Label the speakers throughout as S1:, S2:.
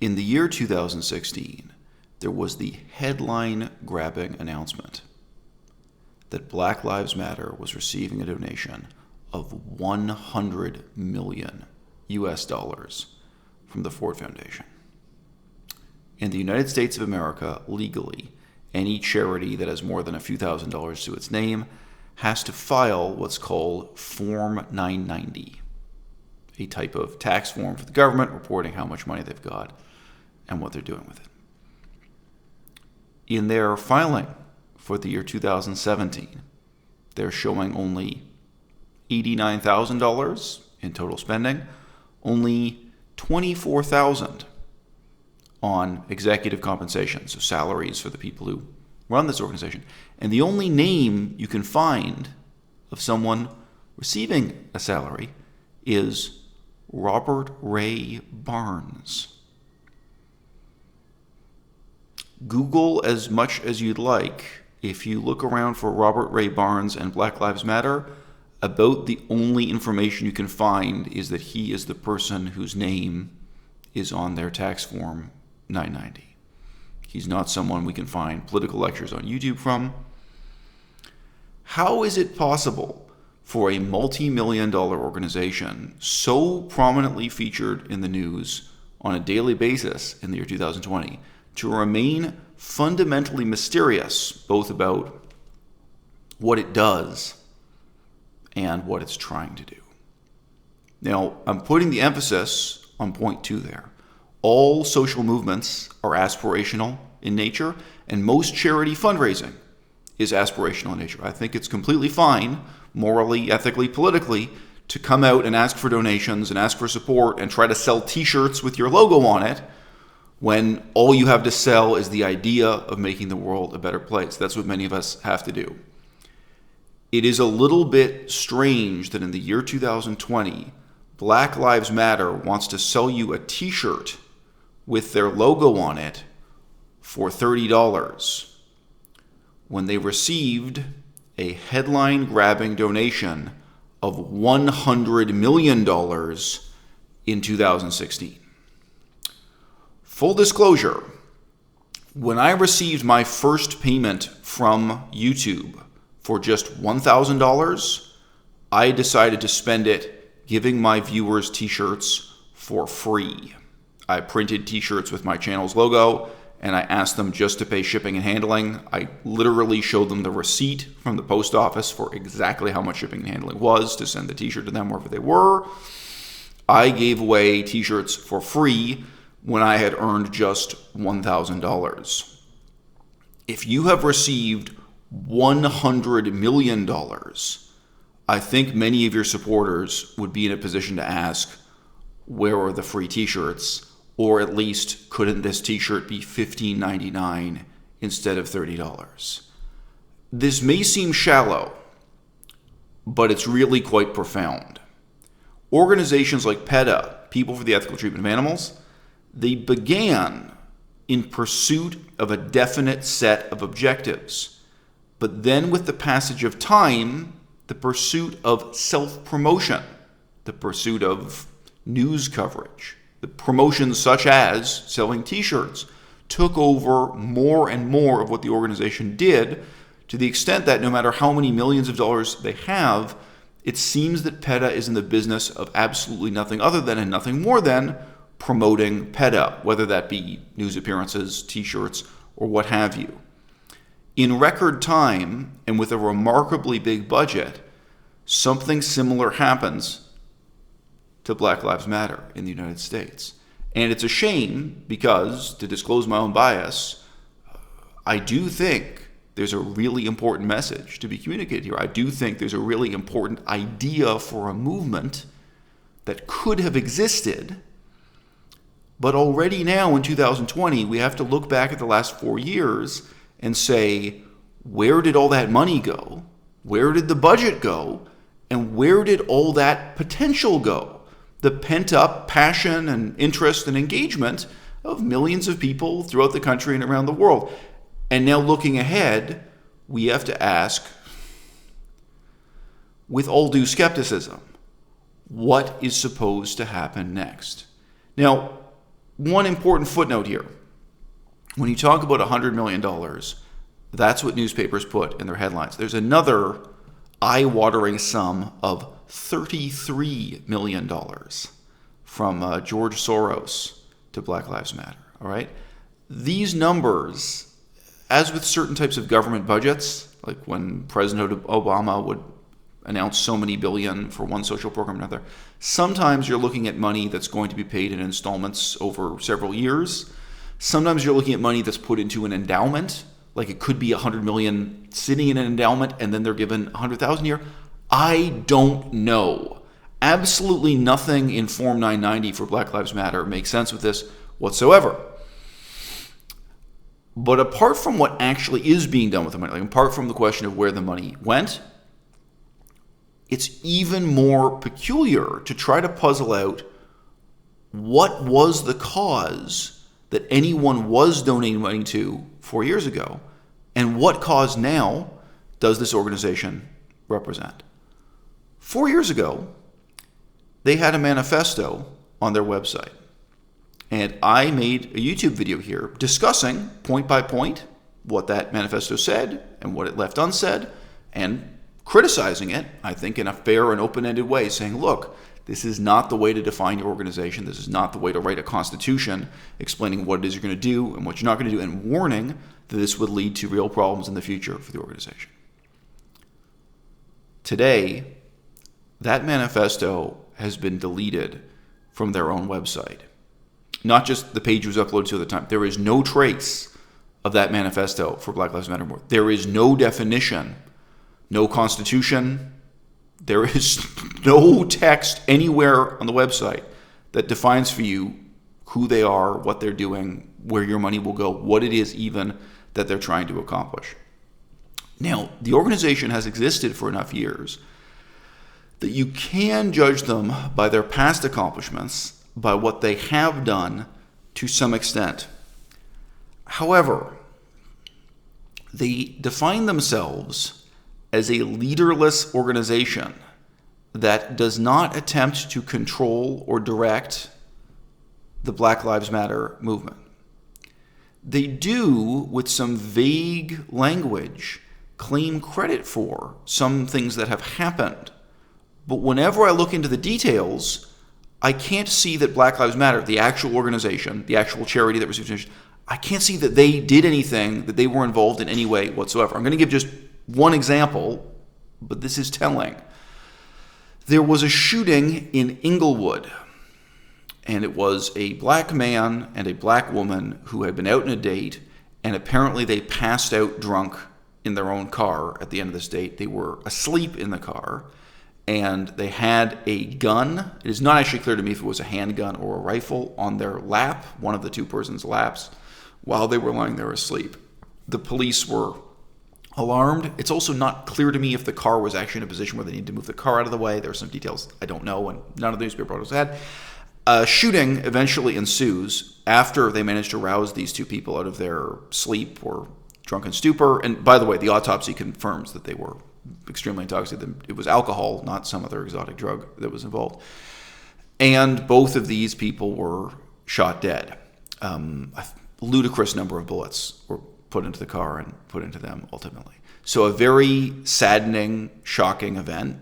S1: In the year 2016, there was the headline-grabbing announcement that Black Lives Matter was receiving a donation of 100 million US dollars from the Ford Foundation. In the United States of America, legally, any charity that has more than a few $1,000s to its name has to file what's called Form 990, a type of tax form for the government reporting how much money they've got and what they're doing with it. In their filing for the year 2017, they're showing only $89,000 in total spending, only $24,000 on executive compensation, so salaries for the people who run this organization. And the only name you can find of someone receiving a salary is Robert Ray Barnes. Google as much as you'd like. If you look around for Robert Ray Barnes and Black Lives Matter, about the only information you can find is that he is the person whose name is on their tax form 990. He's not someone we can find political lectures on YouTube from. How is it possible for a multi-million-dollar organization so prominently featured in the news on a daily basis in the year 2020 to remain fundamentally mysterious, both about what it does and what it's trying to do? Now, I'm putting the emphasis on point 2 there. All social movements are aspirational in nature, and most charity fundraising is aspirational in nature. I think it's completely fine, morally, ethically, politically, to come out and ask for donations and ask for support and try to sell t-shirts with your logo on it when all you have to sell is the idea of making the world a better place. That's what many of us have to do. It is a little bit strange that in the year 2020, Black Lives Matter wants to sell you a t-shirt with their logo on it for $30 when they received a headline-grabbing donation of $100 million in 2016. Full disclosure, when I received my first payment from YouTube for just $1,000, I decided to spend it giving my viewers t-shirts for free. I printed t-shirts with my channel's logo, and I asked them just to pay shipping and handling. I literally showed them the receipt from the post office for exactly how much shipping and handling was to send the t-shirt to them wherever they were. I gave away t-shirts for free when I had earned just $1,000. If you have received $100 million, I think many of your supporters would be in a position to ask, where are the free t-shirts? Or at least, couldn't this t-shirt be $15.99 instead of $30? This may seem shallow, but it's really quite profound. Organizations like PETA, People for the Ethical Treatment of Animals, they began in pursuit of a definite set of objectives. But then with the passage of time, the pursuit of self-promotion, the pursuit of news coverage, the promotions such as selling t-shirts, took over more and more of what the organization did, to the extent that no matter how many millions of dollars they have, it seems that PETA is in the business of absolutely nothing other than and nothing more than promoting PETA, whether that be news appearances, t-shirts, or what have you. In record time, and with a remarkably big budget, something similar happens to Black Lives Matter in the United States. And it's a shame because, to disclose my own bias, I do think there's a really important message to be communicated here. I do think there's a really important idea for a movement that could have existed. But already now in 2020, we have to look back at the last 4 years and say, where did all that money go? Where did the budget go? And where did all that potential go? The pent-up passion and interest and engagement of millions of people throughout the country and around the world. And now looking ahead, we have to ask, with all due skepticism, what is supposed to happen next? Now, one important footnote here. When you talk about $100 million, that's what newspapers put in their headlines. There's another eye-watering sum of $33 million from George Soros to Black Lives Matter. All right? These numbers, as with certain types of government budgets, like when President Obama would announce so many billion for one social program or another, sometimes you're looking at money that's going to be paid in installments over several years. Sometimes you're looking at money that's put into an endowment, like it could be $100 million sitting in an endowment and then they're given $100,000 a year. I don't know. Absolutely nothing in Form 990 for Black Lives Matter makes sense with this whatsoever. But apart from what actually is being done with the money, like apart from the question of where the money went, it's even more peculiar to try to puzzle out what was the cause that anyone was donating money to 4 years ago, and what cause now does this organization represent. 4 years ago, they had a manifesto on their website. And I made a YouTube video here discussing point by point what that manifesto said and what it left unsaid, and criticizing it, I think, in a fair and open-ended way, saying, look, this is not the way to define your organization. This is not the way to write a constitution explaining what it is you're going to do and what you're not going to do, and warning that this would lead to real problems in the future for the organization. Today, that manifesto has been deleted from their own website. Not just the page was uploaded to the time. There is no trace of that manifesto for Black Lives Matter more. There is no definition, no constitution. There is no text anywhere on the website that defines for you who they are, what they're doing, where your money will go, what it is even that they're trying to accomplish. Now, the organization has existed for enough years that you can judge them by their past accomplishments, by what they have done to some extent. However, they define themselves as a leaderless organization that does not attempt to control or direct the Black Lives Matter movement. They do, with some vague language, claim credit for some things that have happened. But whenever I look into the details, I can't see that Black Lives Matter, the actual organization, the actual charity that received donation, I can't see that they did anything, that they were involved in any way whatsoever. I'm going to give just one example, but this is telling. There was a shooting in Inglewood, and it was a black man and a black woman who had been out on a date, and apparently they passed out drunk in their own car at the end of this date. They were asleep in the car, and they had a gun. It is not actually clear to me if it was a handgun or a rifle on their lap, one of the two persons' laps, while they were lying there asleep. The police were alarmed. It's also not clear to me if the car was actually in a position where they needed to move the car out of the way. There are some details I don't know, and none of the newspaper articles had. A shooting eventually ensues after they managed to rouse these two people out of their sleep or drunken stupor. And by the way, the autopsy confirms that they were extremely intoxicated. It was alcohol, not some other exotic drug that was involved. And both of these people were shot dead. A ludicrous number of bullets were put into the car and put into them ultimately. So a very saddening, shocking event.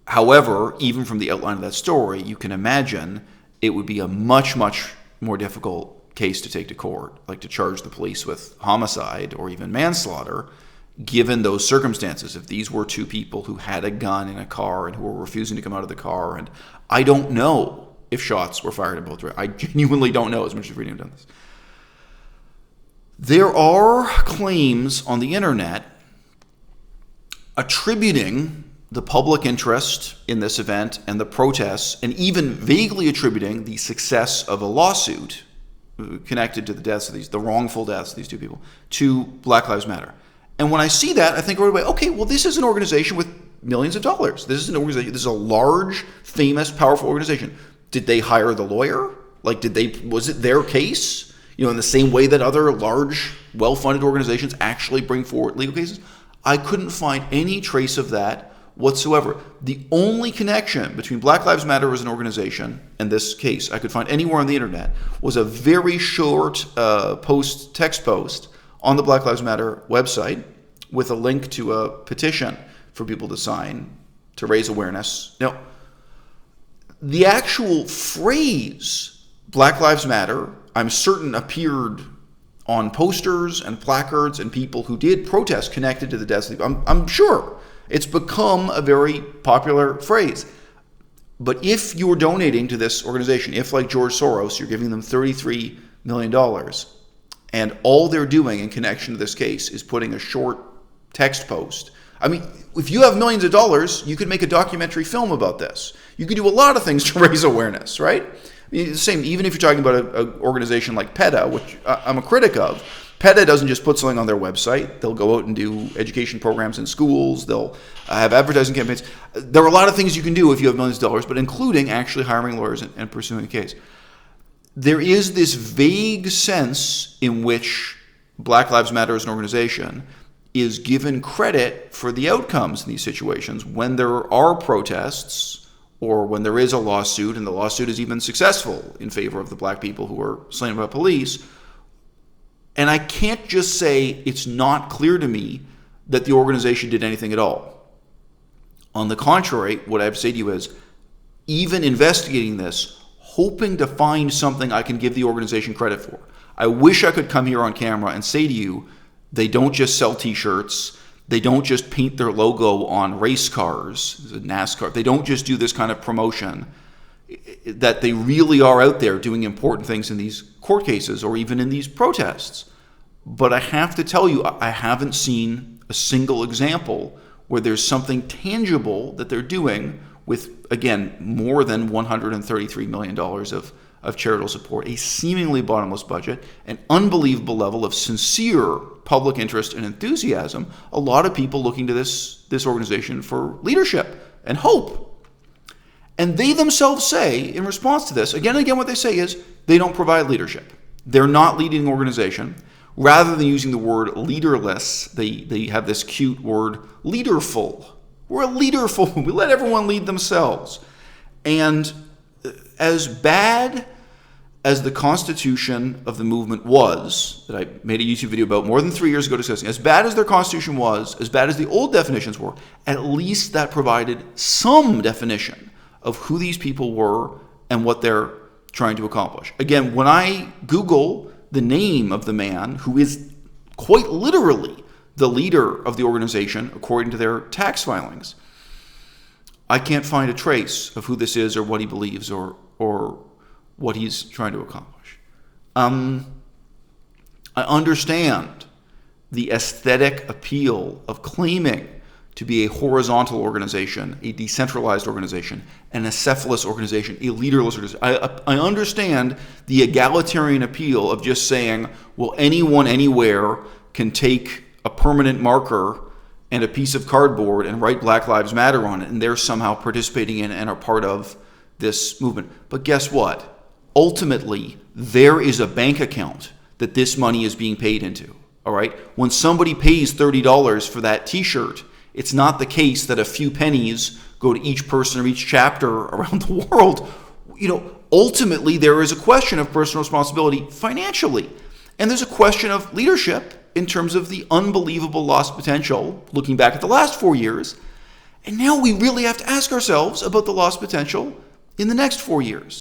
S1: However, even from the outline of that story, you can imagine it would be a much, much more difficult case to take to court, like to charge the police with homicide or even manslaughter, given those circumstances. If these were two people who had a gun in a car and who were refusing to come out of the car, and I don't know if shots were fired in both directions. I genuinely don't know, as much as reading have done this. There are claims on the internet attributing the public interest in this event and the protests, and even vaguely attributing the success of a lawsuit connected to the deaths of the wrongful deaths of these two people, to Black Lives Matter. And when I see that, I think right away, okay, well, this is an organization with millions of dollars. This is an organization. This is a large, famous, powerful organization. Did they hire the lawyer? Like, was it their case? In the same way that other large, well-funded organizations actually bring forward legal cases? I couldn't find any trace of that whatsoever. The only connection between Black Lives Matter as an organization and this case I could find anywhere on the internet was a very short text post on the Black Lives Matter website with a link to a petition for people to sign to raise awareness. Now, the actual phrase Black Lives Matter, I'm certain, appeared on posters and placards and people who did protest connected to the deaths of people. I'm sure it's become a very popular phrase. But if you're donating to this organization, if like George Soros, you're giving them $33 million, and all they're doing in connection to this case is putting a short text post. I mean, if you have millions of dollars, you could make a documentary film about this. You could do a lot of things to raise awareness, right? The same, even if you're talking about an organization like PETA, which I'm a critic of. PETA doesn't just put something on their website. They'll go out and do education programs in schools. They'll have advertising campaigns. There are a lot of things you can do if you have millions of dollars, but including actually hiring lawyers and pursuing a case. There is this vague sense in which Black Lives Matter as an organization is given credit for the outcomes in these situations when there are protests or when there is a lawsuit, and the lawsuit is even successful in favor of the black people who were slain by police. And I can't just say it's not clear to me that the organization did anything at all. On the contrary, what I have to say to you is, even investigating this, hoping to find something I can give the organization credit for. I wish I could come here on camera and say to you, they don't just sell t-shirts. They don't just paint their logo on race cars, NASCAR. They don't just do this kind of promotion. That they really are out there doing important things in these court cases or even in these protests. But I have to tell you, I haven't seen a single example where there's something tangible that they're doing with, again, more than $133 million of charitable support, a seemingly bottomless budget, an unbelievable level of sincere public interest and enthusiasm, a lot of people looking to this organization for leadership and hope. And they themselves say, in response to this, again and again what they say is, they don't provide leadership. They're not leading an organization. Rather than using the word leaderless, they have this cute word, leaderful. We're a leaderful. We let everyone lead themselves. And as bad as the constitution of the movement was, that I made a YouTube video about more than 3 years ago discussing, as bad as their constitution was, as bad as the old definitions were, at least that provided some definition of who these people were and what they're trying to accomplish. Again, when I Google the name of the man who is quite literally the leader of the organization, according to their tax filings, I can't find a trace of who this is or what he believes or what he's trying to accomplish. I understand the aesthetic appeal of claiming to be a horizontal organization, a decentralized organization, an acephalous organization, a leaderless organization. I understand the egalitarian appeal of just saying, well, anyone anywhere can take a permanent marker and a piece of cardboard and write Black Lives Matter on it, and they're somehow participating in and are part of this movement. But guess what? Ultimately, there is a bank account that this money is being paid into. All right? When somebody pays $30 for that t-shirt, it's not the case that a few pennies go to each person or each chapter around the world. Ultimately, there is a question of personal responsibility financially. And there's a question of leadership in terms of the unbelievable lost potential, looking back at the last 4 years. And now we really have to ask ourselves about the lost potential in the next 4 years.